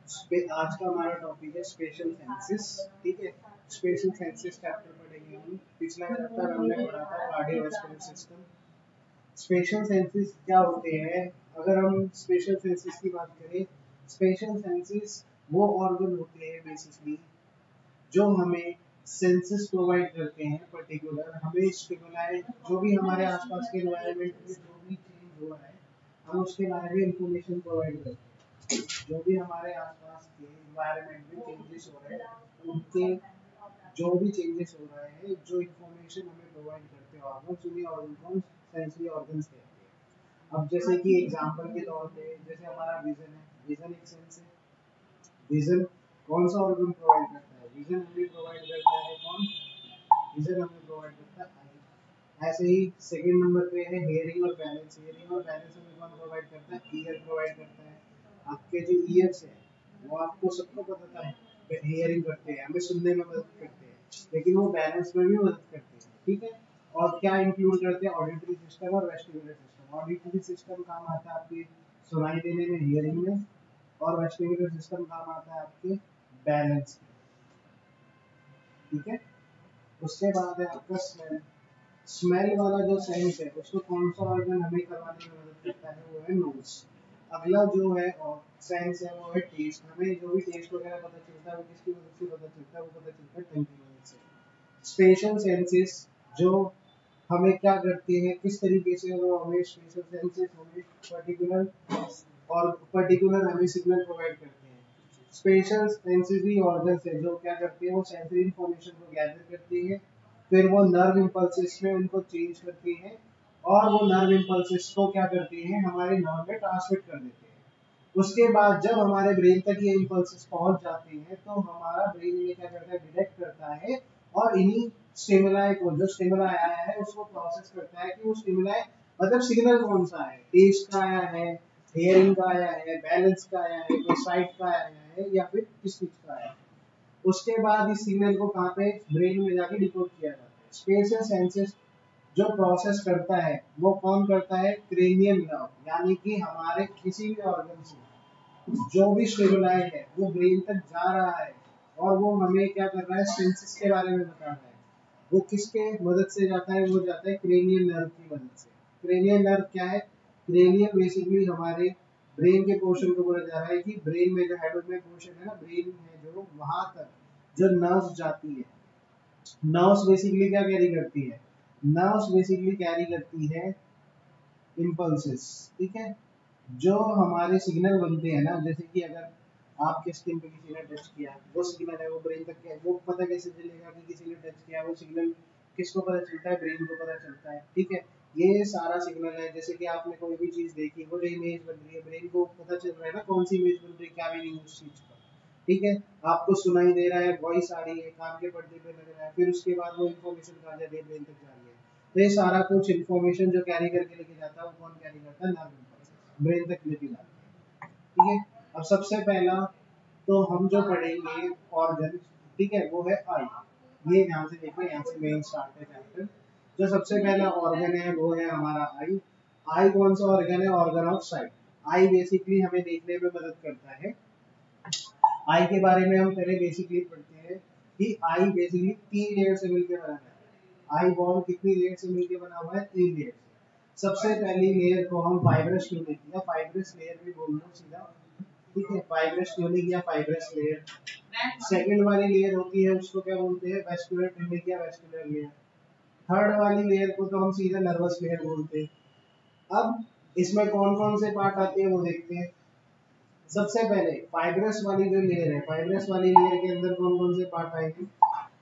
आज का हमारा टॉपिक है स्पेशल सेंसेस। ठीक है, स्पेशल सेंसेस चैप्टर पढ़ेंगे हम। पिछला चैप्टर हमने पढ़ा था कार्डियोवास्कुलर सिस्टम। स्पेशल सेंसेस क्या होते हैं? अगर हम स्पेशल सेंसेस की बात करें, स्पेशल सेंसेस वो ऑर्गन होते हैं बेसिकली जो हमें सेंसेस प्रोवाइड करते हैं। पर्टिकुलर हमें स्टिमुलाई, जो भी हमारे आसपास के एनवायरनमेंट में जो भी चेंज हो रहा है, हम उसके बारे में इंफॉर्मेशन प्रोवाइड करते हैं। जो भी हमारे आसपास के एनवायरनमेंट में चेंजेस हो रहे हैं, उनके जो भी चेंजेस हो रहे हैं, जो इंफॉर्मेशन हमें प्रोवाइड करते हैं ऑर्गन्स, उन्हीं ऑर्गन को सेंसरी ऑर्गन्स कहते हैं। अब जैसे कि एग्जांपल के तौर पे, जैसे हमारा विजन है, विजन एक सेंस है। विजन कौन सा ऑर्गन प्रोवाइड करता है? विजन हमें प्रोवाइड करता है कौन? विजन हमें प्रोवाइड करता है आई। ऐसे ही सेकंड नंबर पे है हियरिंग और बैलेंस। हियरिंग और बैलेंस हमें कौन प्रोवाइड करता है? ईयर प्रोवाइड करता है। आपके जो ईयर्स है वो आपको सबको पता है हियरिंग करते हैं, हमें सुनने में मदद करते हैं, लेकिन वो बैलेंस में भी मदद करते हैं। ठीक है, और क्या इंक्लूड करते हैं? ऑडिटरी सिस्टम और वेस्टिबुलर सिस्टम। ऑडिटरी सिस्टम काम आता है आपकी सुनाई देने में, हियरिंग में, और वेस्टिबुलर सिस्टम काम आता है आपके बैलेंस में। ठीक है, उसके बाद है आपका स्मेल। स्मेल वाला जो सेंस है उसको कौन सा ऑर्गन हमें करवाने में मदद करता है? वो है नोज। अगला जो है और सेंस है वो है टेस्ट। हमें जो भी टेस्ट वगैरह पता चलता है वो किसकी मदद से पता चलता है? वो पता चलता है टंग की मदद से। स्पेशल सेंसेस जो हमें क्या करती है, किस तरीके से वो हमें स्पेशल सेंसेस हमें पर्टिकुलर हमें सिग्नल प्रोवाइड करते हैं। स्पेशल सेंसरी ऑर्गन्स है जो क्या करती है, वो सेंसरी इंफॉर्मेशन को गैदर करती है, फिर वो नर्व इम्पल्सेस में उनको चेंज करती है, और वो नर्व इम्पल्सेस को क्या करती है, हमारे नर्व में ट्रांसमिट कर देते हैं। उसके बाद जब हमारे ब्रेन तक ये इम्पल्सेस पहुंच जाते हैं तो हमारा ब्रेन ये क्या करता है, डिटेक्ट करता है, और इन्हीं स्टिमुलाई को, जो स्टिमुलाई आया है उसको प्रोसेस करता है कि वो स्टिमुलाई मतलब सिग्नल कौन सा है, टेस्ट का आया है, हियरिंग का आया है, बैलेंस का आया है, कोई साइट का आया है, या फिर किस चीज का आया है। उसके बाद इस सिग्नल को कहाँ पे, ब्रेन में जाके डिकोड किया जाता है। स्पेशल सेंसेस जो प्रोसेस करता है वो कौन करता है? Cranium nerve. यानी कि हमारे किसी भी ऑर्गन से जो भी स्टिमुलाई है वो ब्रेन तक जा रहा है, और वो हमें क्या कर रहा है, सेंसेस के बारे में बता रहा है। वो किसके मदद से जाता है? वो जाता है क्रेनियल नर्व की मदद से। क्रेनियल नर्व क्या है? क्रेनियम बेसिकली हमारे ब्रेन के पोर्शन को बोला जा रहा है कि ब्रेन में जो हेड में पोर्शन है ना, ब्रेन है जो, वहां तक जो नर्व्स जाती है। नर्व्स बेसिकली क्या कैरी करती है? नर्व्स बेसिकली कैरी करती है इम्पल्सेस। ठीक है, जो हमारे सिग्नल बनते हैं ना, जैसे कि अगर आपके स्किन पे किसी ने टच किया, वो सिग्नल है, वो ब्रेन तक क्या, वो पता कैसे चलेगा कि किसी ने टच किया? वो सिग्नल किसको पता चलता है? ब्रेन को पता चलता है। ठीक है, ये सारा सिग्नल है। जैसे कि आपने कोई भी चीज देखी, वो जो इमेज बन रही है, ब्रेन को पता चल रहा है ना कौन सी इमेज बन रही है, क्या मीनिंग उस चीज का। ठीक है, आपको सुनाई दे रहा है, वॉइस आ रही है, कान के पर्दे पे लग रहा है, फिर उसके बाद वो इन्फॉर्मेशन कहाँ जा रही है? ब्रेन तक जा रही है। तो ये सारा कुछ इन्फॉर्मेशन जो कैरी करके लेके जाता है वो कौन कैरी करता है? नर्व इम्पल्स, ब्रेन तक लेके जाता है। ठीक है, अब सबसे पहला तो हम जो पढ़ेंगे ऑर्गन, ठीक है, वो है आई। ये ध्यान से देखिए, यहाँ से मेन स्टार्ट है चैप्टर। जो सबसे पहला ऑर्गन है वो है हमारा आई। आई कौन सा ऑर्गन है? Organ of site. I basically हमें देखने में मदद करता है। आई के बारे में हम पहले बेसिकली पढ़ते हैं कि आई बेसिकली 3 लेयर से मिलकर बना है। आई बॉल कितनी लेयर से मिलकर बना हुआ है? 3 लेयर से। सबसे पहली लेयर को हम फाइब्रस ट्यूनिक या फाइब्रस लेयर भी बोल दो सीधा। ठीक है, फाइब्रस ट्यूनिक या फाइब्रस लेयर। सेकंड वाली लेयर होती है उसको क्या बोलते हैं? वेस्कुलर ट्यूनिक या वेस्कुलर लेयर। थर्ड वाली लेयर को तो हम सीधा नर्वस लेयर बोलते हैं। अब इसमें कौन कौन से पार्ट आते हैं वो देखते हैं। सबसे पहले फाइब्रस वाली जो लेयर है, फाइब्रस वाली लेयर के अंदर कौन कौन से पार्ट आएंगे?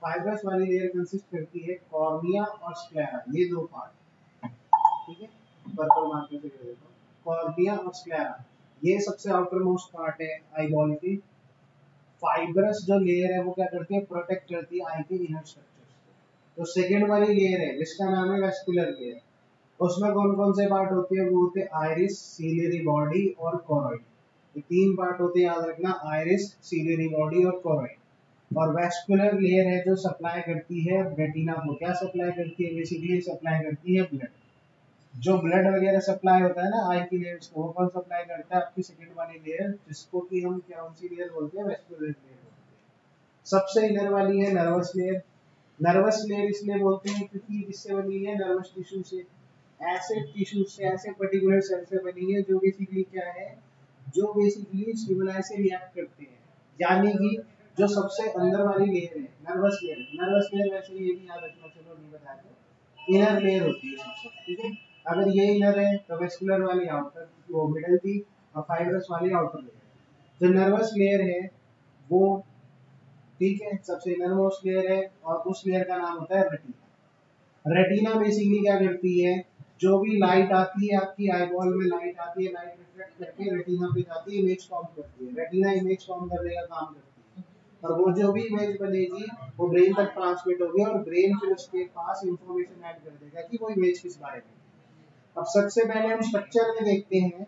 फाइब्रस वाली लेयर कंसिस्ट करती है कॉर्निया और स्क्लेरा, ये 2 पार्ट। ठीक है, पर्पल मार्कर से कर देता हूं, कॉर्निया और स्क्लेरा, ये सबसे आउटर मोस्ट पार्ट है आई बॉल की। फाइब्रस जो लेयर है वो क्या करती है? प्रोटेक्ट करती है आई के इनर स्ट्रक्चर। तो सेकेंड वाली लेयर है जिसका नाम है वेस्कुलर लेयर, उसमें कौन कौन से पार्ट होते हैं? वो होते हैं आइरिस, सीलियरी बॉडी और कोरॉइड। ये 3 पार्ट होते हैं, याद रखना, आइरिस, सीलियरी बॉडी और कोरॉइड। और वेस्कुलर लेयर है जो सप्लाई करती है रेटिना को। क्या सप्लाई करती है? बेसिकली सप्लाई करती है ब्लड। जो ब्लड वगैरह सप्लाई होता है ना आई की लेयर्स को, वो कौन सप्लाई करता है? आपकी सेकंड वाली लेयर, जिसको कि हम कौन सी लेयर बोलते हैं? वेस्कुलर लेयर बोलते हैं। सबसे इनर वाली है नर्वस लेयर। नर्वस लेयर इसलिए बोलते हैं क्योंकि इससे बनी है नर्वस टिश्यू से, ऐसे टिश्यू से, ऐसे पर्टिकुलर सेल से बनी है जो बेसिकली क्या है, जो बेसिकली स्टिमुलाई से रिएक्ट करते हैं। यानी कि जो सबसे अंदर वाली लेयर है नर्वस लेयर, नर्वस लेयर वैसे ये भी याद रखना, चलो नहीं बताया तो इनर लेयर होती है सबसे, ठीक है। अगर ये इनर है तो वेस्कुलर वाली आउटर, वो मिडल थी, और फाइब्रस वाली आउटर लेयर। जो नर्वस लेयर है वो, ठीक है, सबसे इनर मोस्ट लेयर है, और उस लेयर का नाम होता है रेटिना। रेटिना बेसिकली क्या करती है, जो भी लाइट आती है आपकी आईबॉल में, लाइट आती है, लाइट रिफ्लेक्ट करके रेटिना पे जाती है, इमेज फॉर्म करती है। रेटिना इमेज फॉर्म करने का काम करती है, और वो जो भी इमेज बनेगी वो ब्रेन तक ट्रांसमिट होगी, और ब्रेन फिर उसके पास इंफॉर्मेशन ऐड कर देगा कि वो इमेज किस बारे में। अब सबसे पहले हम स्ट्रक्चर में देखते हैं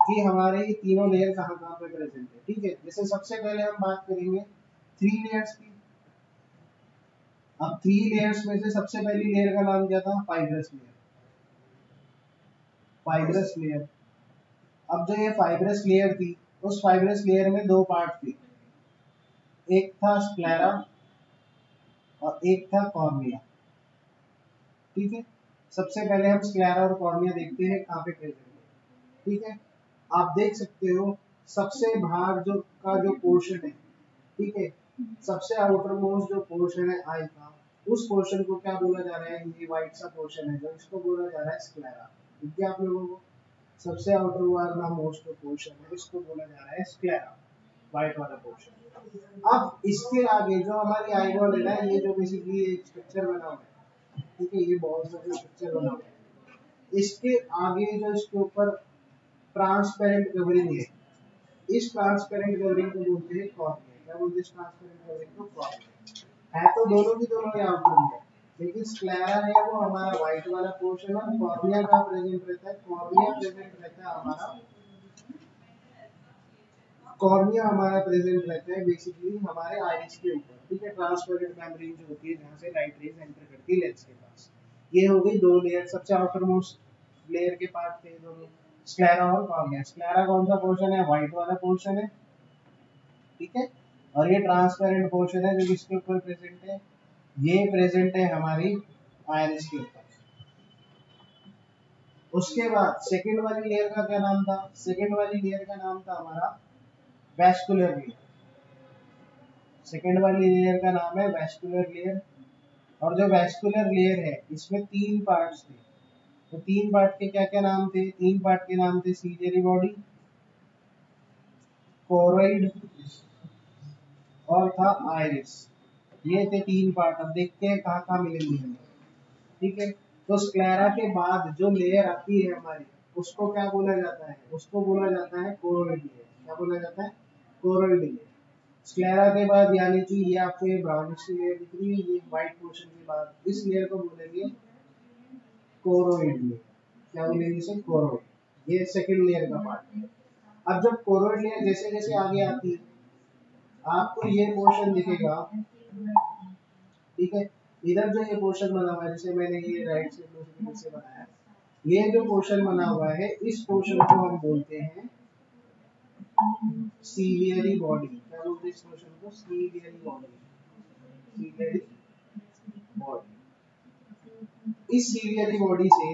कि हमारे ये तीनों लेयर कहाँ कहाँ पे प्रेजेंट है, ठीक है। जैसे सबसे पहले हम बात करेंगे थ्री लेयर्स की। अब थ्री लेयर्स में से सबसे पहली लेयर का नाम क्या था? Fibrous layer. Fibrous layer. अब जो ये फाइब्रस लेयर थी, उस फाइब्रस लेयर में दो पार्ट थे, एक था स्क्लेरा और एक था कॉर्निया, ठीक है। सबसे पहले हम स्क्लेरा और कॉर्निया देखते हैं कहाँ पे प्रेजेंट है, ठीक है। आप देख सकते हो सबसे बाहर जो का जो पोर्शन है, ठीक है, सबसे आउटर मोस्ट जो पोर्शन है आई का, उस पोर्शन को क्या बोला जा रहा है? ये व्हाइट सा पोर्शन है जो, इसको बोला जा रहा है स्क्लेरा, ठीक है। आप लोगों को सबसे आउटर वाला मोस्ट पोर्शन है, इसको बोला जा रहा है स्क्लेरा, व्हाइट वाला पोर्शन। अब इसके आगे जो हमारी आईबॉल है ना, ये जो बेसिकली एक स्ट्रक्चर बना हुआ है, ठीक है, ये बहुत सा स्ट्रक्चर बना हुआ है, इसके आगे जो इसके ऊपर ट्रांसपेरेंट कवरिंग है, इस ट्रांसपेरेंट कवरिंग को बोलते हैं कॉर्निया। क्या बोलते हैं ट्रांसपेरेंट कवरिंग को? कॉर्निया। है तो दोनों की दोनों ही आउटर है, लेकिन स्क्लेरा है वो हमारा व्हाइट वाला पोर्शन है, कॉर्निया का प्रेजेंट रहता है, कॉर्निया प्रेजेंट रहता है हमारा, कॉर्निया हमारा प्रेजेंट रहता है बेसिकली हमारे आइरिस के ऊपर, ठीक है। ट्रांसपेरेंट मेम्ब्रेन जो होती है जहाँ से लाइट रेज एंटर करती है लेंस के पास। ये हो गई दो लेयर, सबसे आउटर मोस्ट लेयर के पार्ट थे दोनों, स्क्लेरा और कॉर्निया। स्क्लेरा कौन सा पोर्शन है? व्हाइट वाला पोर्शन है, ठीक है। और ये ट्रांसपेरेंट पोर्शन है जो किसके ऊपर प्रेजेंट है? ये प्रेजेंट है हमारी आइरिस के ऊपर। उसके बाद सेकंड वाली लेयर का क्या नाम था? सेकंड वाली लेयर का नाम था हमारा वैस्कुलर लेयर। सेकंड वाली लेयर का नाम है वैस्कुलर लेयर। और जो वैस्कुलर लेयर है इसमें तीन पार्ट्स थे, तो तीन पार्ट के क्या क्या नाम थे? तीन पार्ट के नाम थे सीलियरी बॉडी, कोरोइड और था आइरिस। ये थे तीन पार्ट। अब देखते हैं कहाँ कहाँ मिलेंगे हमें, ठीक है। तो स्क्लेरा के बाद जो लेयर आती है हमारी, उसको क्या बोला जाता है? उसको बोला जाता है कोरोइड लेयर। क्या बोला जाता है? Choroid layer. स्क्लेरा के बाद यानी कि ये आपको ये ब्राउनिश लेयर दिख रही है, ये व्हाइट पोर्शन के बाद इस लेयर को बोलेंगे कोरोइड लेयर। क्या बोलेंगे इसे? कोरोइड। ये सेकंड लेयर का पार्ट है। अब जब कोरोइड लेयर जैसे जैसे आगे आती है, आपको ये पोर्शन दिखेगा, ठीक है। इधर जो ये पोर्शन बना हुआ है, जैसे मैंने ये राइट से बनाया, ये जो पोर्शन बना हुआ है, इस पोर्शन को हम बोलते हैं सीलियरी बॉडी। क्या बोलते हैं इस पोर्शन को? Ciliary body. Ciliary body. इस सीलियरी बॉडी से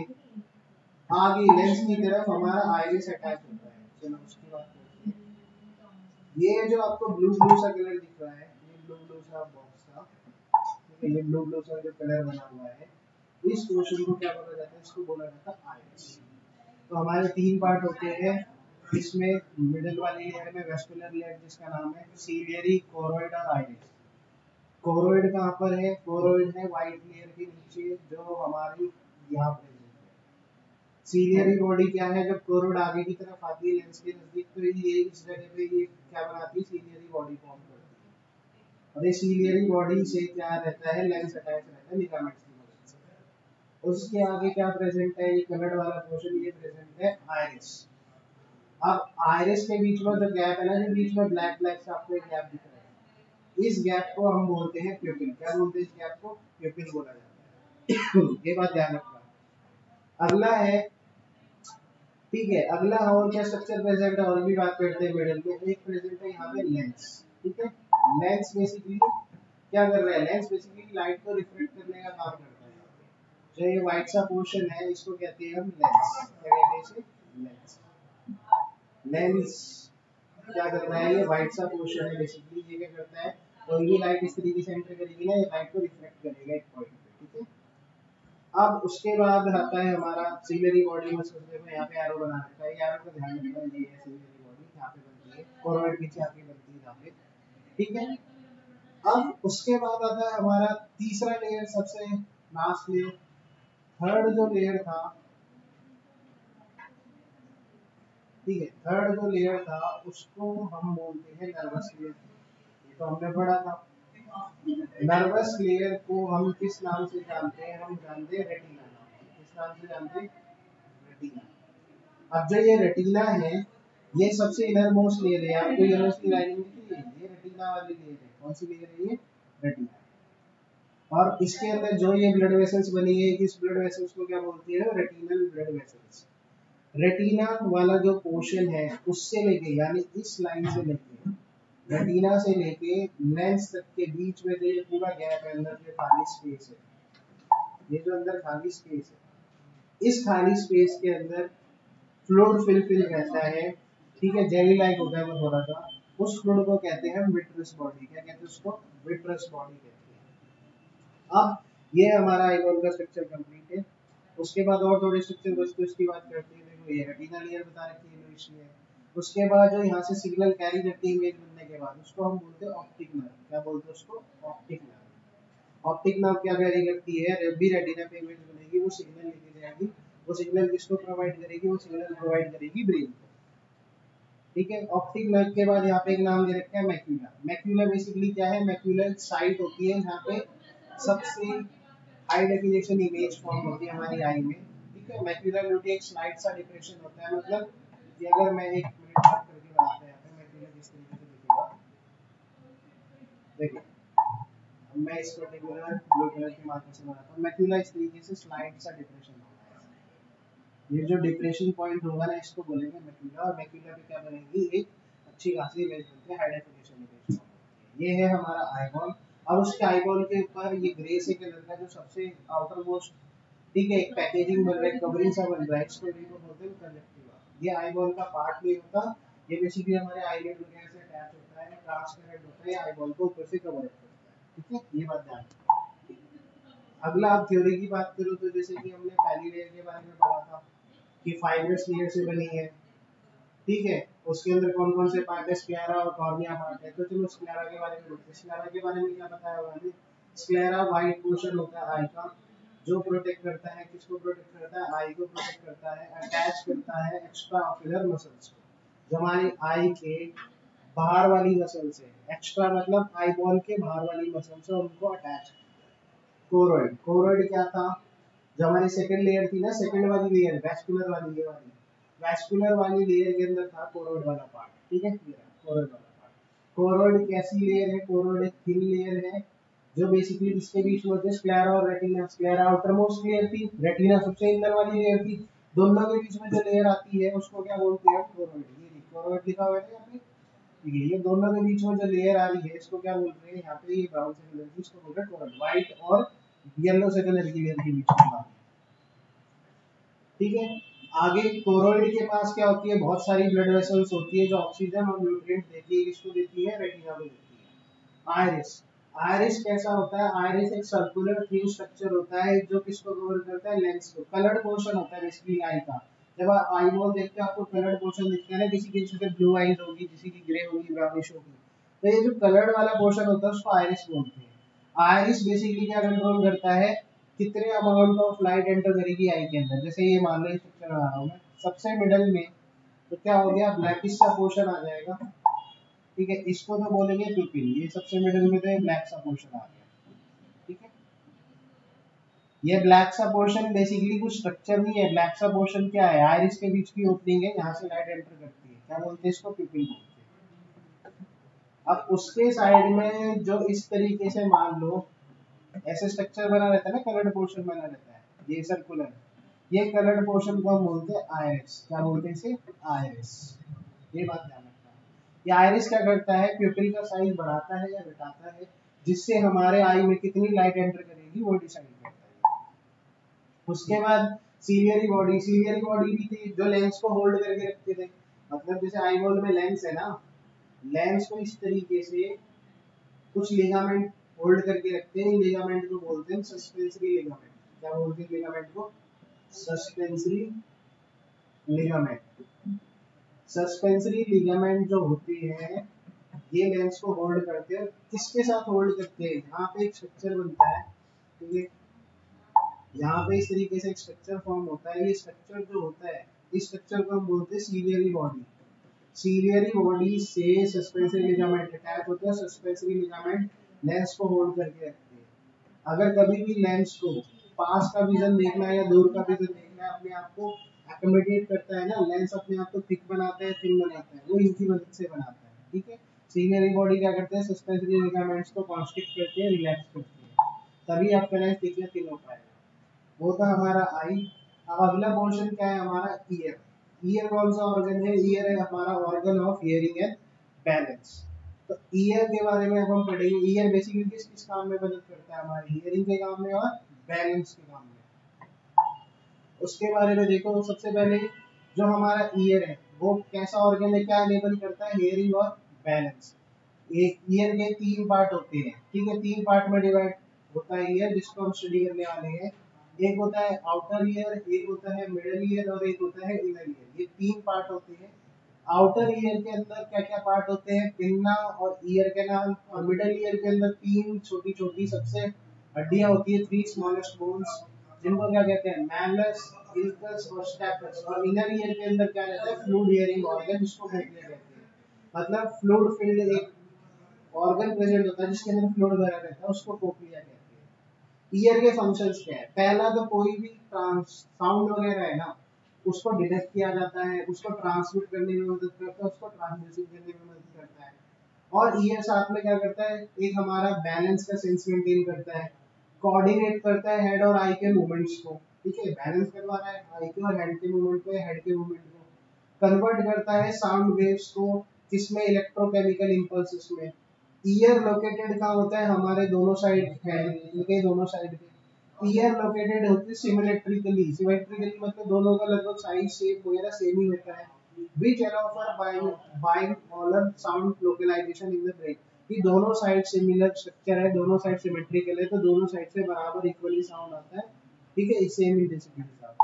आगे लेंस की तरफ हमारा आइरिस अटैच होता है। चलो उसकी बात करते हैं। ये जो आपको ब्लू ब्लू सा कलर दिख रहा है, ये ब्लू ब्लू सा बॉक्स का, ठीक है, ये ब्लू ब्लू सा जो कलर बना हुआ है, इस पोर्शन को क्या बोला जाता है? इसको बोला जाता है आइरिस। तो हमारे तीन पार्ट होते हैं इसमें। मिडिल वाली लेयर में वेस्कुलर लेयर जिसका नाम है सीलियरी, कोरोइड और आइरिस। कोरोइड कहाँ पर है? कोरोइड है व्हाइट लेयर के नीचे जो हमारी यहाँ पे। सीलियरी बॉडी क्या है? जब कोरोइड आगे की तरफ आती है लेंस के नजदीक, तो ये इस जगह पे ये क्या बनाती है? सीलियरी बॉडी फॉर्म करती है। और ये सीलियरी बॉडी से क्या रहता है? लेंस अटैच रहता है लिगामेंट्स की मदद से। उसके आगे क्या प्रेजेंट है? ये कलर्ड वाला पोर्शन, ये प्रेजेंट है आइरिस। अब आइरिस के बीच में जो गैप है ना, जो बीच में ब्लैक ब्लैक सा आपको एक गैप दिख रहा है, इस गैप को हम बोलते हैं प्यूपिल। क्या बोलते हैं इस गैप को? प्यूपिल बोला जाता है। ये बात ध्यान रखना। अगला है, ठीक है, अगला और क्या स्ट्रक्चर प्रेजेंट है और भी बात करते हैं मिडल में। एक प्रेजेंट है यहाँ पे लेंस, ठीक है। लेंस बेसिकली क्या कर रहा है, लेंस बेसिकली लाइट को रिफ्लेक्ट करने का काम करता है। जो ये व्हाइट सा पोर्शन है इसको कहते हैं हम लेंस, क्या कहते हैं इसे, लेंस। लेंस क्या करता है, ये व्हाइट सा पोर्शन है बेसिकली, ये क्या करता है, कोई भी लाइट इस तरीके से एंटर करेगी ना, ये लाइट को रिफ्लेक्ट करेगा एक पॉइंट पे, ठीक है। अब उसके बाद आता है हमारा सिलियरी बॉडी मसल्स। देखो यहाँ पे एरो बना रखा है, एरो का ध्यान रखना, ये है सिलियरी बॉडी, यहाँ पे बनती है कोरोइड, पीछे आके बनती है यहाँ पे, ठीक है। अब उसके बाद आता है हमारा तीसरा लेयर, सबसे लास्ट लेयर, थर्ड जो लेयर था, ठीक है, थर्ड जो लेयर था उसको हम बोलते हैं नर्वस लेयर। ये तो हमने पढ़ा था। नर्वस लेयर को हम किस नाम से जानते हैं, हम जानते हैं रेटिना नाम से। किस नाम से जानते हैं, रेटिना। अब जो ये रेटिना है, ये सबसे इनर मोस्ट लेयर है। आपको येलो सी लाइनिंग दिख रही है, ये रेटिना वाली लेयर है। कौन सी लेयर है ये, रेटिना। और इसके अंदर जो ये ब्लड वेसल्स बनी है, इस ब्लड वेसल्स को क्या बोलते हैं, रेटिनल ब्लड वेसल्स। रेटिना वाला जो पोर्शन है उससे लेके, यानी इस लाइन से लेके, रेटिना से लेके लेंस तक के बीच में जो ये पूरा गैप है, अंदर जो खाली स्पेस है, ये जो अंदर खाली स्पेस है, इस खाली स्पेस के अंदर फ्लूइड फिल रहता है, ठीक है, जेली लाइक होता है वो थोड़ा सा। उस फ्लूइड को कहते हैं विट्रस बॉडी। क्या कहते हैं उसको, विट्रस बॉडी कहते हैं। अब ये हमारा आईबॉल का स्ट्रक्चर कंप्लीट है। उसके बाद और थोड़े स्ट्रक्चर वस्तु इसकी बात करते हैं। देखो ये रेटिना लेयर बता रखी है इमेज में। उसके बाद जो यहाँ से सिग्नल कैरी करती है इमेज बनने के बाद, उसको हम बोलते हैं ऑप्टिक नर्व। क्या बोलते हैं उसको, ऑप्टिक नर्व। ऑप्टिक नर्व क्या कैरी करती है, जब भी रेटिना पे इमेज बनेगी वो सिग्नल लेके जाएगी। वो सिग्नल किसको प्रोवाइड करेगी, वो सिग्नल प्रोवाइड करेगी ब्रेन को, ठीक है। ऑप्टिक नर्व के बाद यहाँ पे एक नाम दे रखा है मैक्यूला। मैक्यूला बेसिकली क्या है, मैक्यूला एक साइट होती है जहाँ पे सबसे हाई डेफिनेशन इमेज फॉर्म होती है हमारी आई में, ठीक है। मैक्यूला न्यूटी एक स्लाइड सा डिप्रेशन होता है, मतलब कि अगर मैं एक मिनट बात करके बनाते हैं यहाँ पे मैक्यूला किस तरीके से दिखेगा, देखिए। अब मैं इस पर्टिकुलर ब्लू कलर की मार्कर से बनाता हूँ। मैक्यूला इस तरीके से स्लाइड सा डिप्रेशन होता है। ये जो डिप्रेशन पॉइंट होगा ना, इसको बोलेंगे मैक्यूला। और मैक्यूला पे क्या बनेगी, एक अच्छी खासी इमेज बनती है, हाई डेफिनेशन इमेज। ये है हमारा आईबॉल। अब उसके आईबॉल के ऊपर ये ग्रे से कलर का जो सबसे आउटर मोस्ट, ठीक है, एक पैकेजिंग बन रहा है, कवरिंग सा बन रहा है, इसको बोलते हैं कंजक्टिवा। ये आईबॉल का पार्ट नहीं होता, ये बेसिकली हमारे आईलिड वगैरह से अटैच होता है, ट्रांसपेरेंट होता है, आईबॉल को ऊपर से कवर करता है, ठीक है। ये बात ध्यान रखना। अगला आप थ्योरी की बात करो तो जैसे कि हमने पहली लेयर के बारे में पढ़ा था कि फाइब्रस लेयर से बनी है, ठीक है। उसके अंदर कौन कौन से पार्ट है, स्क्लेरा और कॉर्निया पार्ट है। तो चलो स्क्लेरा के बारे में बोलते हैं। स्क्लेरा के बारे में क्या बताया होगा हमने, स्क्लेरा वाइट पोर्शन होता है आई का, जो प्रोटेक्ट करता है, किसको प्रोटेक्ट करता है, आई को प्रोटेक्ट करता है, अटैच करता है एक्स्ट्रा ऑक्यूलर मसल्स को, जो हमारी आई के बाहर वाली मसल्स है। एक्स्ट्रा मतलब आई बॉल के बाहर वाली मसल्स है, उनको अटैच। कोरोइड, कोरोइड क्या था, जो हमारी सेकंड लेयर थी ना, सेकंड वाली लेयर, वैस्कुलर वाली, ये वाली वैस्कुलर वाली लेयर के अंदर था कोरोइड वाला पार्ट, ठीक है। कोरोइड वाला पार्ट, कोरोइड कैसी लेयर है, कोरोइड एक थिन लेयर है, जो बेसिकली इसके बीच में होते हैं स्क्लेरा और retina. Sclera outer most layer थी, रेटिना सबसे इंदर वाली लेयर थी। दोनों के बीच में जो लेयर आती है उसको क्या बोलते हैं, कोरोइड। ये कोरोइड लिखा हुआ है यहाँ पे, ठीक है। ये दोनों के बीच में जो लेयर आ रही है इसको क्या बोलते हैं, यहाँ पे ये ब्राउन से कलर की, इसको बोलते हैं कोरोइड। व्हाइट और येलो से कलर की लेयर के बीच में आ रही है, ठीक है। आगे कोरोइड के पास क्या होती है, बहुत सारी ब्लड वेसल्स होती है जो ऑक्सीजन और न्यूट्रिएंट देती है, किसको देती है, रेटिना को देती है। आयरिस, आयरिस कैसा होता है, आयरिस एक सर्कुलर थिन स्ट्रक्चर होता है जो किसको कवर करता है, लेंस को। कलर्ड पोर्शन होता है बेसिकली आई का। जब आप आई बॉल देखते हैं आपको कलर्ड पोर्शन दिखता है ना, किसी किसी की ब्लू आईज होगी, किसी की ग्रे होगी, ब्राउनिश होगी। तो ये जो कलर्ड वाला पोर्शन होता है उसको आयरिस बोलते हैं। आयरिस बेसिकली क्या कंट्रोल करता है, कितने अमाउंट ऑफ लाइट एंटर करेगी आई के अंदर। जैसे ये मान लो स्ट्रक्चर बना रहा हूँ मैं, सबसे मिडल में तो क्या हो गया, ब्लैकिश सा पोर्शन आ जाएगा, ठीक है। इसको तो बोलेंगे पिपिल, ये सबसे मिडल में तो ब्लैक सा पोर्शन आ गया, ठीक है। ये ब्लैक सा पोर्शन बेसिकली कुछ स्ट्रक्चर नहीं है, ब्लैक सा पोर्शन क्या है, आयरिस के बीच की ओपनिंग है, यहाँ से लाइट एंटर करती है, क्या बोलते हैं इसको, पिपिल बोलते हैं। अब उसके साइड में जो इस तरीके से मान लो ऐसे स्ट्रक्चर बना रहता है ना, कलर्ड पोर्शन बना रहता है, ये सर्कुलर, ये कलर्ड पोर्शन को हम बोलते हैं आयरिस। क्या बोलते हैं इसे? आयरिस। ये बात ध्यान रखना है। ये आयरिस क्या करता है? प्यूपिल का साइज बढ़ाता है या घटाता है, जिससे हमारे आई में कितनी लाइट एंटर करेगी वो डिसाइड करता है। उसके बाद सीलियरी बॉडी। सीलियरी बॉडी भी थी जो लेंस को होल्ड करके रखते थे। मतलब जैसे आई बॉल में लेंस है ना, लेंस को इस तरीके से कुछ लिगामेंट होल्ड करके रखते हैं। लिगामेंट को बोलते हैं सस्पेंसरी लिगामेंट। क्या बोलते हैं लिगामेंट को? Suspensory ligament. सस्पेंसरी लिगामेंट जो होते हैं ये लेंस को होल्ड करते हैं। किसके साथ होल्ड करते हैं? यहाँ पे एक स्ट्रक्चर बनता है, ठीक है, यहाँ पे इस तरीके से एक स्ट्रक्चर फॉर्म होता है। ये स्ट्रक्चर जो होता है, इस स्ट्रक्चर को हम बोलते हैं सीलियरी बॉडी। सीलियरी बॉडी से सस्पेंसरी लिगामेंट अटैच होता है। सस्पेंसरी लिगामेंट लेंस को होल्ड करके रखते हैं। अगर कभी भी लेंस को पास का विजन देखना है या दूर का विजन देखना है, अपने आप को एकोमोडेट करता है ना, लेंस अपने आप को थिक बनाता है, थिन बनाता है, वो इनकी मदद से बनाता है, ठीक है। सीलियरी बॉडी क्या करते हैं? सस्पेंसरी लिगामेंट्स को कॉन्स्ट्रिक्ट करते हैं, रिलैक्स करते हैं, तभी आपका लेंस थिक या थिन हो पाएगा। वो था हमारा आई। अब अगला पोर्शन क्या है हमारा? ईयर। ईयर कौन सा ऑर्गन है? ईयर है हमारा organ of hearing and balance. तो ईयर के बारे में अब हम पढ़ेंगे। ईयर बेसिकली किस किस काम में मदद करता है? हमारे हियरिंग के काम में और बैलेंस के काम में। उसके बारे में देखो, सबसे पहले जो हमारा ईयर है वो कैसा ऑर्गन है? क्या एनेबल करता है? हियरिंग और बैलेंस। एक ईयर के तीन पार्ट होते हैं, ठीक है, तीन पार्ट में डिवाइड होता है ईयर, जिसको हम स्टडी करने वाले हैं। एक होता है आउटर ईयर, एक होता है मिडल ईयर और एक होता है इनर ईयर। ये तीन पार्ट होते हैं। आउटर ईयर के अंदर क्या क्या पार्ट होते हैं? पिन्ना और ईयर कैनाल। और मिडल ईयर के अंदर तीन छोटी छोटी सबसे हड्डियां होती है, थ्री स्मॉलेस्ट बोन्स, जिनको क्या कहते हैं? मैलस, इल्कस और स्टेपस। और इनर ईयर के अंदर क्या रहता है? फ्लूइड हियरिंग ऑर्गन, जिसको कोक्लिया कहते हैं। मतलब फ्लूइड फील्ड एक ऑर्गन प्रेजेंट होता है जिसके अंदर फ्लूइड भरा रहता है, उसको कोक्लिया कहते हैं। ईयर के फंक्शंस क्या है? पहला तो कोई भी साउंड वगैरह है ना, उसको डिटेक्ट किया जाता है, उसको ट्रांसमिट करने में मदद करता है, उसको ट्रांसड्यूसिंग करने में मदद करता है। और ईयर साथ में क्या करता है? एक हमारा बैलेंस का सेंस मेंटेन करता है, कोऑर्डिनेट करता है हेड और आई के मूवमेंट्स को, ठीक है, बैलेंस करवा रहा है आई के और हेड के मूवमेंट को, हेड के मूवमेंट को कन्वर्ट करता है साउंड वेव्स को, किसमें? इलेक्ट्रोकेमिकल इंपल्सेस में। ईयर लोकेटेड कहाँ होता है? हमारे दोनों साइड हेड के दोनों साइड पे। ईयर लोकेटेड होती है सिमेट्रिकली। सिमेट्रिकली मतलब दोनों का लगभग साइज शेप वगैरह सेम ही होता है। which allow for bipolar sound localization in the brain। कि दोनों साइड सिमिलर स्ट्रक्चर है, दोनों साइड सिमेट्रिकल है, तो दोनों साइड से बराबर इक्वली साउंड आता है, ठीक है, सेम इंटेंसिटी के साथ।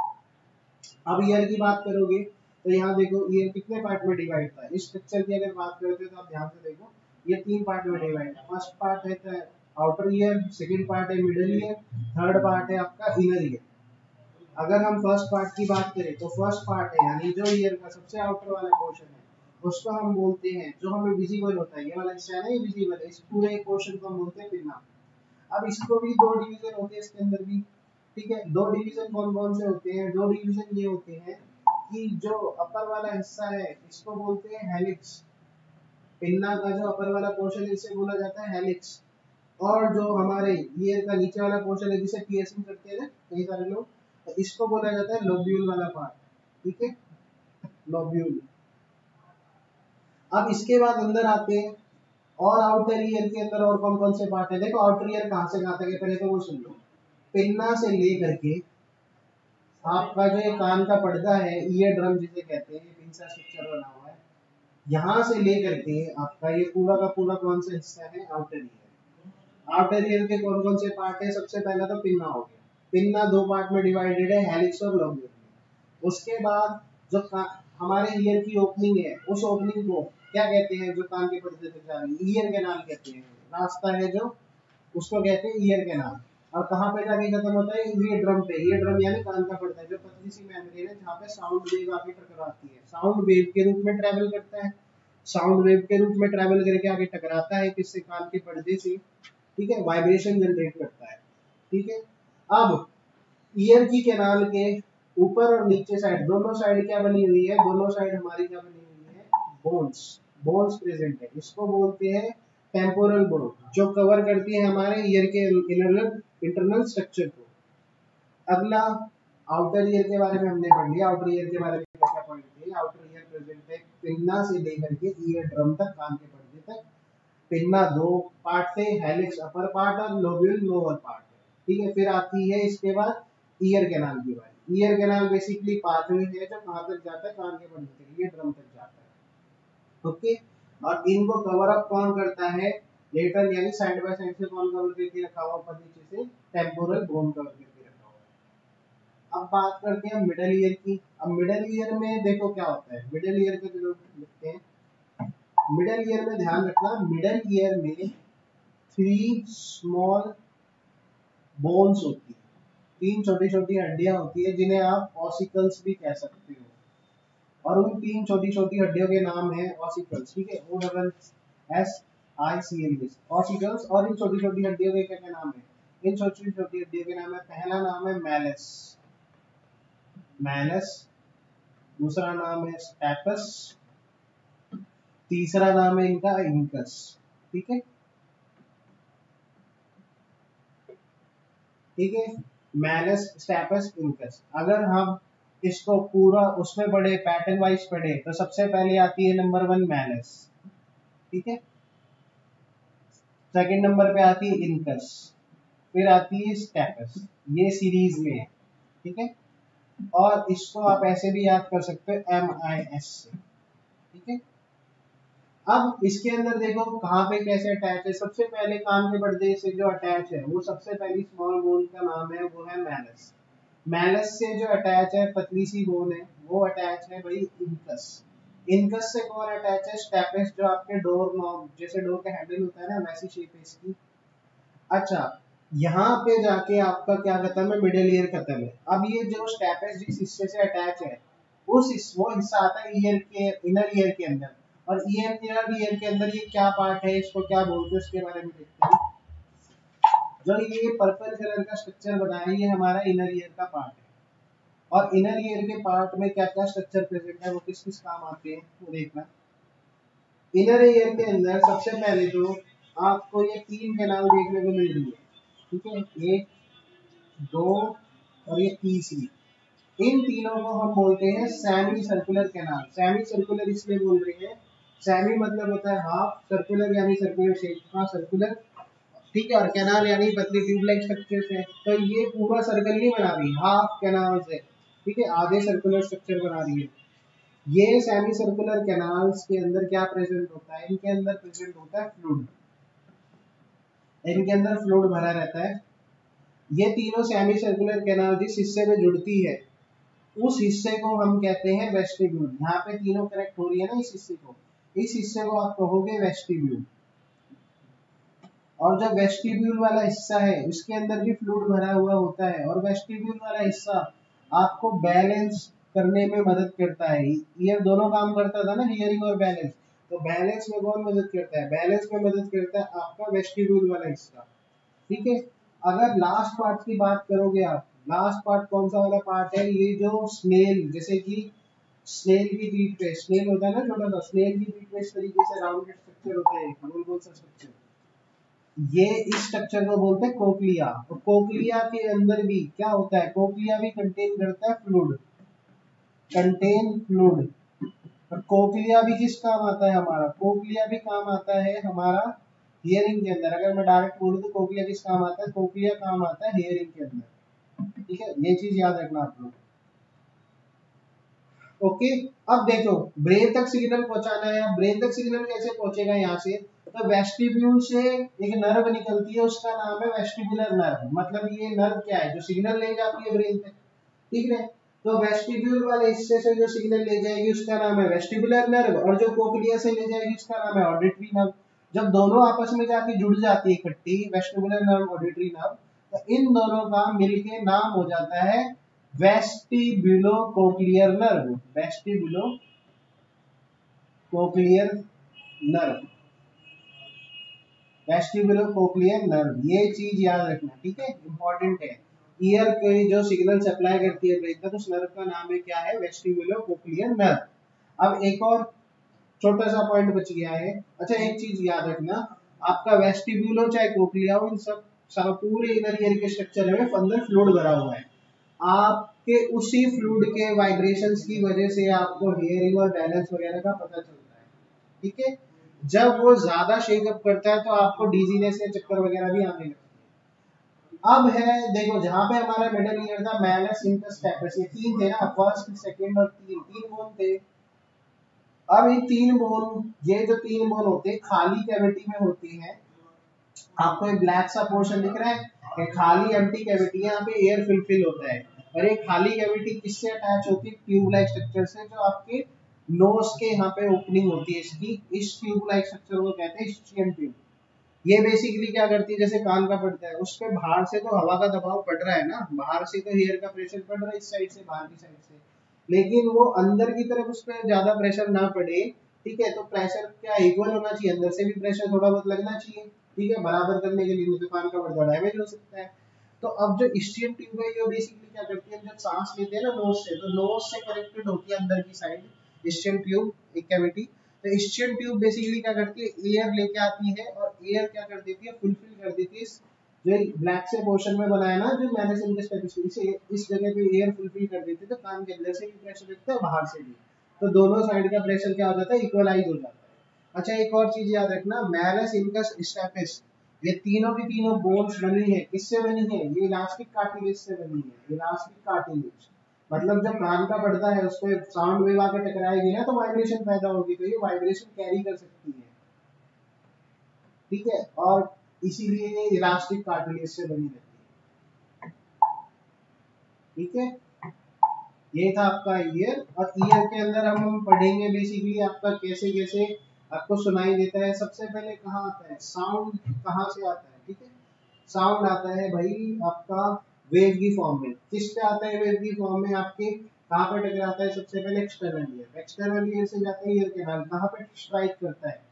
अब ईयर की बात करोगे तो यहाँ देखो ईयर कितने पार्ट में डिवाइड था। इस स्ट्रक्चर की अगर बात करते हो तो आप ध्यान से देखो, ये तीन पार्ट में डिवाइड है। फर्स्ट पार्ट है आउटर ईयर, सेकंड पार्ट है मिडिल ईयर, थर्ड पार्ट है आपका इनर ईयर। अगर हम फर्स्ट पार्ट की बात करें तो फर्स्ट पार्ट है यानी जो ईयर का सबसे आउटर वाला पोर्शन है, उसको हम बोलते हैं, जो हमें विजिबल होता है, ये वाला हिस्सा है ना, ये विजिबल है, इस पूरे पोर्शन को हम बोलते हैं पिन्ना। अब इसको भी दो डिवीजन होते हैं इसके अंदर भी, ठीक है। दो डिवीजन कौन कौन से होते हैं? दो डिवीजन ये होते हैं कि जो अपर वाला हिस्सा है इसको बोलते हैं हेलिक्स। पिन्ना का जो अपर वाला पोर्शन है इसे बोला जाता है हेलिक्स। और जो हमारे ईयर का नीचे वाला पोर्शन है जिसे पियर्सिंग करते हैं ना कई सारे लोग, तो इसको बोला जाता है लोब्यूल वाला पार्ट, ठीक है, लोब्यूल। अब इसके बाद अंदर आते हैं और आउटर ईयर के अंदर और कौन कौन से पार्ट है। देखो आउटर ईयर कहाँ से कहाँ तक है, पहले तो वो सुन लो। पिन्ना से लेकर के आपका जो ये कान का पर्दा है, ईयर ड्रम जिसे कहते हैं, ये पिन सा स्ट्रक्चर बना हुआ है, यहाँ से लेकर के आपका ये पूरा का पूरा कौन सा हिस्सा है? Outer ear. आउटर ईयर के कौन कौन से पार्ट है? सबसे पहला तो पिन्ना हो गया। पिन्ना दो पार्ट में डिवाइडेड है, हेलिक्स और लोब्यूल। उसके बाद जो हमारे ईयर की ओपनिंग है, उस ओपनिंग को क्या कहते हैं? जो कान के पर्दे तक जा रही है, ईयर कैनाल कहते हैं। रास्ता है जो, उसको कहते हैं ईयर कैनाल। और कहाँ पे जाके खत्म होता है? ईयर ड्रम पे। ईयर ड्रम यानी कान का पर्दा, जो पतली सी मेम्ब्रेन है जहाँ पे साउंड वेव आके टकराती है, साउंड वेव के रूप में ट्रेवल करता है, साउंड वेव के रूप में ट्रेवल करके आगे टकराता है किससे? कान के पर्दे से, ठीक है, वाइब्रेशन जनरेट करता है, ठीक है। अब ईयर की कैनाल के ऊपर और नीचे साइड, दोनों साइड क्या बनी हुई है? दोनों साइड हमारी क्या बनी हुई है? बोन्स। बोन्स प्रेजेंट है, इसको बोलते हैं टेम्पोरल बोन, जो कवर करती है हमारे ईयर के इंटरनल स्ट्रक्चर को। अगला आउटर ईयर के बारे में हमने पढ़ लिया। आउटर ईयर के बारे में क्या पॉइंट थे? आउटर ईयर प्रेजेंट है पिन्ना से लेकर के ईयर ड्रम तक, कान के पर्दे तक। पिन्ना दो पार्ट थे, हेलिक्स अपर पार्ट और लोब्यूल लोअर पार्ट है, ठीक है। फिर आती है इसके बाद ईयर कैनाल की बारी। ईयर कैनाल बेसिकली पाथवे है जो कहाँ तक जाता है? कान के पर्दे तक, ये ड्रम तक जाता है, ओके। और इनको कवर अप कौन करता है? लेटरल यानी साइड बाय साइड से कौन कवर करके रखा हुआ? ऊपर नीचे से टेम्पोरल बोन कवर करके रखा हुआ है। अब बात करते हैं मिडल ईयर की। अब मिडल ईयर में देखो क्या होता है। मिडल ईयर के जो लिखते हैं, मिडल ईयर में ध्यान रखना, मिडल ईयर में 3 स्मॉल बोन्स होती है, 3 छोटी छोटी हड्डियां होती है जिन्हें आप ऑसिकल्स भी कह सकते हो। और उन 3 छोटी छोटी हड्डियों के नाम है ऑसिकल्स, ठीक है। OSSICLS ossicles. और इन छोटी छोटी हड्डियों के क्या क्या नाम है? इन छोटी छोटी हड्डियों के नाम है, पहला नाम है मैलस, मैलस। दूसरा नाम है स्टैपस। तीसरा नाम है इनका इंकस, ठीक है, ठीक है। Malleus, steps, incus. अगर हम इसको पूरा उसमें पढ़े, पैटर्न वाइज पढ़े, तो सबसे पहले आती है नंबर 1 मैलस, ठीक है। सेकंड नंबर पे आती है इंकस, फिर आती है स्टैपस, ये सीरीज में है, ठीक है। और इसको आप ऐसे भी याद कर सकते हो MIS से, ठीक है। अब इसके अंदर देखो कहाँ पे कैसे अटैच है। सबसे पहले कान के पर्दे से जो अटैच है, वो सबसे पहली स्मॉल बोन का नाम है, वो है मैलस। मैलस से जो अटैच है, पतली सी बोन है, वो अटैच है भाई इंकस। इंकस से कौन अटैच है? स्टेपस, जो आपके डोर नॉब, जैसे डोर का हैंडल होता है ना, वैसी शेप है इसकी। अच्छा, यहाँ पे जाके आपका क्या खत्म है? मिडिल ईयर खत्म है। अब ये जो स्टेपस जिस हिस्से से अटैच है, वो हिस्सा आता है ईयर के, इनर ईयर के अंदर। और इनर ईयर के अंदर ये क्या पार्ट है, इसको क्या बोलते हैं, उसके बारे में देखते हैं। जो ये पर्पल कलर का स्ट्रक्चर बना है, ये हमारा इनर ईयर का पार्ट है। और इनर ईयर के पार्ट में क्या क्या स्ट्रक्चर प्रेजेंट है, वो किस किस काम आते हैं, वो देखना। इनर ईयर के अंदर सबसे पहले तो आपको ये 3 कैनाल देखने को मिल रही है, ठीक है। 1, 2 और ये तीसरी। इन तीनों को हम बोलते हैं semi circular canal. Semi circular इसलिए बोल रहे हैं, सेमी मतलब होता है हाफ, सर्कुलर यानी सर्कुलर शेप, हाँ सर्कुलर, ठीक है। और कैनाल यानी पतली ट्यूब लाइक स्ट्रक्चर है। तो ये पूरा सर्कल नहीं बना रही, हाफ कैनाल है, ठीक है, आधे सर्कुलर स्ट्रक्चर बना रही है। ये सेमी सर्कुलर कैनाल्स के अंदर क्या प्रेजेंट होता है? इनके अंदर प्रेजेंट होता है फ्लूइड, इनके अंदर फ्लूइड भरा रहता है। ये तीनों सेमी सर्कुलर कैनाल जिस हिस्से में जुड़ती है, उस हिस्से को हम कहते हैं वेस्टिब्यूल। यहाँ पे तीनों करेक्ट हो रही है ना, इस हिस्से को, इस हिस्से को आप कहोगे वेस्टिब्यूल। और जो वेस्टिब्यूल वाला हिस्सा है, उसके अंदर भी फ्लूइड भरा हुआ होता है। और वेस्टिब्यूल वाला हिस्सा आपको बैलेंस करने में मदद करता है। ईयर दोनों काम करता था ना, हियरिंग और बैलेंस। तो बैलेंस में कौन मदद करता है? बैलेंस में मदद करता है आपका वेस्टिब्यूल वाला हिस्सा, ठीक है। अगर लास्ट पार्ट की बात करोगे आप, लास्ट पार्ट कौन सा वाला पार्ट है? ये जो स्नेल, जैसे कि स्नेल की पीठ पे, स्नेल होता है ना छोटा सा, स्नेल की पीठ पे इस तरीके से राउंडेड स्ट्रक्चर होता है, गोल गोल सा स्ट्रक्चर, ये इस स्ट्रक्चर को बोलते हैं कोक्लिया। तो कोक्लिया के अंदर भी क्या होता है? कोक्लिया भी कंटेन करता है फ्लूइड, कंटेन फ्लूइड। और कोक्लिया भी किस काम आता है हमारा? कोक्लिया भी काम आता है हमारा हियरिंग के अंदर। अगर मैं डायरेक्ट बोलूं तो कोक्लिया किस काम आता है? कोक्लिया काम आता है हियरिंग के अंदर, ठीक है। ये चीज याद रखना आप लोग, ओके। अब देखो, ब्रेन तक सिग्नल पहुंचाना है। ब्रेन तक सिग्नल कैसे पहुंचेगा? यहाँ से तो वेस्टिब्यूल से एक नर्व निकलती है, उसका नाम है वेस्टिबुलर नर्व। मतलब ये नर्व क्या है? जो सिग्नल ले जाती है ब्रेन तक, ठीक है। तो वेस्टिब्यूल वाले हिस्से से जो सिग्नल ले जाएगी उसका नाम है वेस्टिबुलर नर्व, और जो कोक्लिया से ले जाएगी उसका नाम है ऑडिटरी नर्व। जब दोनों आपस में जाके जुड़ जाती है इकट्ठी, वेस्टिबुलर नर्व, ऑडिटरी नर्व, तो इन दोनों का मिलके नाम हो जाता है vestibulocochlear nerve, vestibulocochlear nerve, vestibulocochlear nerve. ये चीज याद रखना, ठीक है, इंपॉर्टेंट है। ईयर के जो सिग्नल सप्लाई करती है ब्रेन तक, उस नर्व का नाम है क्या है? Vestibulocochlear nerve. अब एक और छोटा सा पॉइंट बच गया है। अच्छा, एक चीज याद रखना, आपका वेस्टिब्यूलो चाहे कोक्लिया हो, इन सब पूरे इनर ईयर के स्ट्रक्चर में अंदर फ्लूइड भरा हुआ है। आप कि उसी फ्लूइड के वाइब्रेशंस की वजह से आपको हेयरिंग और बैलेंस वगैरह का पता चलता है। ठीक है, जब वो ज्यादा शेकअप करता है तो आपको डिजीनेस या चक्कर वगैरह भी आने लगती है। अब है देखो, जहां पे हमारा मिडिल ईयर था मैलस, इंकस, स्टेपस, ये तीन थे ना, फर्स्ट सेकंड और तीन तीन बोन थे। अब ये तीन बोन, ये जो तीन बोन होते हैं खाली कैविटी में होते हैं। आपको एक ब्लैक सा पोर्शन दिख रहा है, ये खाली एम्प्टी कैविटी है, यहाँ पे एयर फिल होता है। और ये खाली कैविटी किससे अटैच होती है? ट्यूब लाइक स्ट्रक्चर से, जो आपके नोज के यहाँ पे ओपनिंग होती है इसकी, इस ट्यूब लाइक स्ट्रक्चर को कहते हैं स्ट्रियम ट्यूब। ये बेसिकली क्या करती है, जैसे कान का पड़ता है, उस पे बाहर से तो हवा का दबाव पड़ रहा है ना, बाहर से तो एयर का प्रेशर पड़ रहा है इस साइड से, बाहर की साइड से, लेकिन वो अंदर की तरफ उस पर ज्यादा प्रेशर ना पड़े। ठीक है, तो प्रेशर क्या इक्वल होना चाहिए, अंदर से भी प्रेशर थोड़ा बहुत लगना चाहिए। ठीक है, बराबर करने के लिए, तो कान का पर्दा डैमेज हो सकता है। तो अब जो स्ट्रियम ट्यूब है ये बेसिकली क्या करती है, जब सांस लेते हैं ना नोज से, तो नोज से कनेक्टेड होती है अंदर की साइड स्ट्रियम ट्यूब, एक कैविटी। तो स्ट्रियम ट्यूब बेसिकली क्या करती है, एयर लेके आती है और एयर क्या कर देती है, फुलफिल कर देती है जो ब्लैक से पोर्शन में बनाया ना, जो मैंने इसे इस जगह पे एयर फुलफिल कर देती है, तो कान के अंदर से भी प्रेशर लगता है, बाहर से भी, तो दोनों साइड का प्रेशर क्या हो जाता है, इक्वलाइज हो जाता है। अच्छा, एक और चीज याद रखना, मैलस, इनकस, स्टेपिस, ये तीनों की तीनों बोन्स बनी है, किससे बनी है, ये इलास्टिक कार्टिलेज से बनी है, इलास्टिक कार्टिलेज। मतलब जब कान का पड़ता है उस पर साउंड वेव आके टकराएगी ना, तो वाइब्रेशन पैदा होगी, तो ये वाइब्रेशन कैरी कर सकती है। ठीक है, और इसीलिए ये इलास्टिक कार्टिलेज से बनी रहती है। ठीक है, ये था आपका ईयर। और ईयर के अंदर हम पढ़ेंगे बेसिकली आपका कैसे कैसे आपको सुनाई देता है। सबसे पहले कहाँ आता है साउंड, कहाँ से आता है? ठीक है, साउंड आता है भाई आपका वेव की फॉर्म में। किस पे आता है वेव की फॉर्म में? आपके कहाँ पे टकराता है? सबसे पहले एक्सटर्नल ईयर, एक्सटर्नल ईयर से जाता है ईयर कैनाल। कहाँ पे स्ट्राइक करता है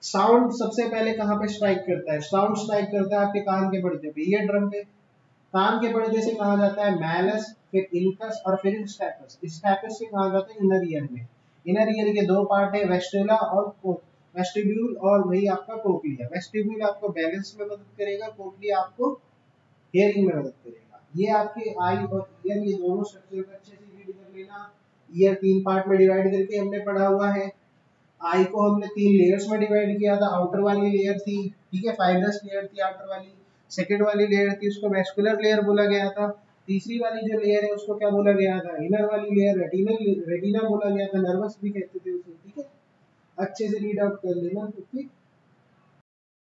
साउंड? सबसे पहले कहाँ पे स्ट्राइक करता है? साउंड स्ट्राइक करता है आपके कान के पर्दे पे, ईयर ड्रम पे। कान के पर्दे से कहा जाता है मैलस, फिर इनकस और फिर स्टैपस। स्टैपस से कहा जाता है इनर ईयर में। इनर ईयर के दो पार्ट है, वेस्टुला और वेस्टिब्यूल और वही आपका कोक्लिया। वेस्टिब्यूल आपको बैलेंस में मदद करेगा, कोक्लिया आपको हियरिंग में मदद करेगा। ये आपके आई और ईयर, ये दोनों स्ट्रक्चर को अच्छे से रीड कर लेना। ईयर तीन पार्ट में डिवाइड करके हमने पढ़ा हुआ है। आई को हमने तीन लेयर्स में डिवाइड किया था। आउटर वाली लेयर थी, ठीक है, फाइब्रस लेयर थी आउटर वाली। सेकेंड वाली लेयर थी, उसको वेस्कुलर लेयर बोला गया था। तीसरी वाली जो लेयर है उसको क्या बोला गया था? इनर वाली लेयर रेटिना बोला गया था, नर्वस भी कहते थे उसे। ठीक है, अच्छे से रीड आउट कर लेना। ओके।